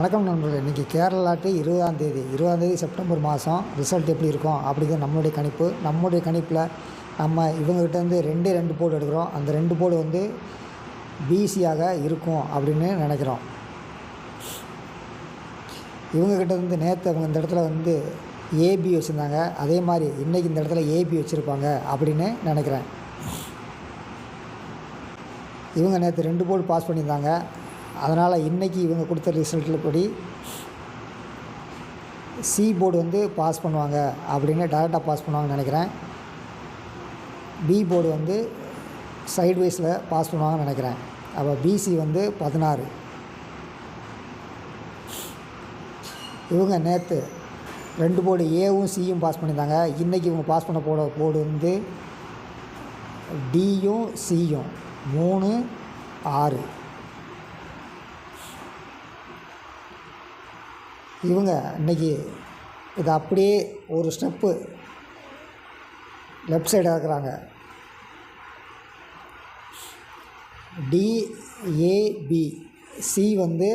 வணக்கம் நண்பர்களே. இன்றைக்கி கேரளாட்டு 20ஆம் தேதி செப்டம்பர் மாதம் ரிசல்ட் எப்படி இருக்கும் அப்படிங்கிறது நம்மளுடைய கணிப்பு. நம்மளுடைய கணிப்பில் நம்ம இவங்ககிட்டேருந்து ரெண்டு போர்டு எடுக்கிறோம். அந்த 2 போர்டு வந்து பிசியாக இருக்கும் அப்படின்னு நினைக்கிறோம். இவங்ககிட்டேருந்து நேற்று அவங்க இந்த இடத்துல வந்து ஏபி வச்சுருந்தாங்க. அதே மாதிரி இன்றைக்கி இந்த இடத்துல ஏபி வச்சுருப்பாங்க அப்படின்னு நினைக்கிறேன். இவங்க நேற்று 2 போர்டு பாஸ் பண்ணியிருந்தாங்க. அதனால் இன்றைக்கி இவங்க கொடுத்த ரிசல்ட்டில் படி சி போர்டு வந்து பாஸ் பண்ணுவாங்க அப்படின்னு டேரெக்டாக பாஸ் பண்ணுவாங்கன்னு நினைக்கிறேன். பி போர்டு வந்து சைட்வைஸில் பாஸ் பண்ணுவாங்கன்னு நினைக்கிறேன். அப்போ பிசி வந்து 16. இவங்க நேற்று 2 போர்டு ஏவும் சியும் பாஸ் பண்ணியிருந்தாங்க. இன்றைக்கி இவங்க பாஸ் பண்ண போர்டு வந்து டியும் சியும் 3, 6. இவங்க இன்றைக்கி இதை அப்படியே ஒரு ஸ்டெப்பு லெஃப்ட் சைடாக இருக்கிறாங்க. டிஏபி சி வந்து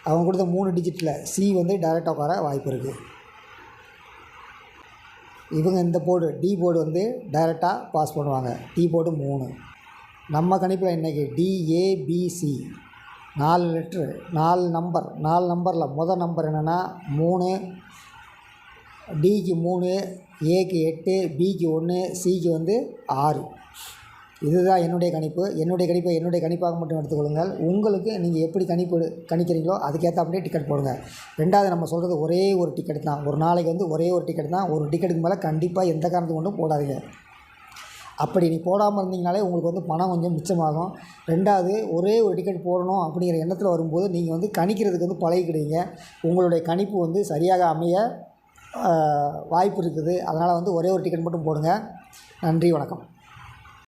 அவங்க கொடுத்த 3 டிஜிட்டில் சி வந்து டைரெக்டாக உட்கார வாய்ப்பு இருக்குது. இவங்க இந்த போர்டு டி போர்டு வந்து டைரெக்டாக பாஸ் பண்ணுவாங்க. டி போர்டு 3. நம்ம கணிப்பில் இன்றைக்கி டிஏபிசி 4 லெட்ரு 4 நம்பரில் முதல் நம்பர் என்னென்னா 3, டிக்கு 3, ஏக்கு 8, பிக்கு 1, சிக்கு வந்து 6. இதுதான் என்னுடைய கணிப்பு. என்னுடைய கணிப்பாக மட்டும் எடுத்துக்கொள்ளுங்கள். உங்களுக்கு நீங்கள் எப்படி கணிக்கிறீங்களோ அதுக்கேற்றாப்படியே டிக்கெட் போடுங்க. 2வது நம்ம சொல்கிறது ஒரே ஒரு டிக்கெட் தான். ஒரு நாளைக்கு வந்து ஒரே ஒரு டிக்கெட் தான். ஒரு டிக்கெட்டுக்கு மேலே கண்டிப்பாக எந்த காரணத்துக்கு கொண்டும் போடாதீங்க. அப்படி நீ போடாமல் இருந்தீங்கனாலே உங்களுக்கு வந்து பணம் கொஞ்சம் மிச்சமாகும். 2வது ஒரே ஒரு டிக்கெட் போடணும் அப்படிங்கிற எண்ணத்தில் வரும்போது நீங்கள் வந்து கணிக்கிறதுக்கு வந்து பழகிக்கிடுவீங்க. உங்களுடைய கணிப்பு வந்து சரியாக அமைய வாய்ப்பு இருக்குது. அதனால் வந்து ஒரே ஒரு டிக்கெட் மட்டும் போடுங்க. நன்றி, வணக்கம்.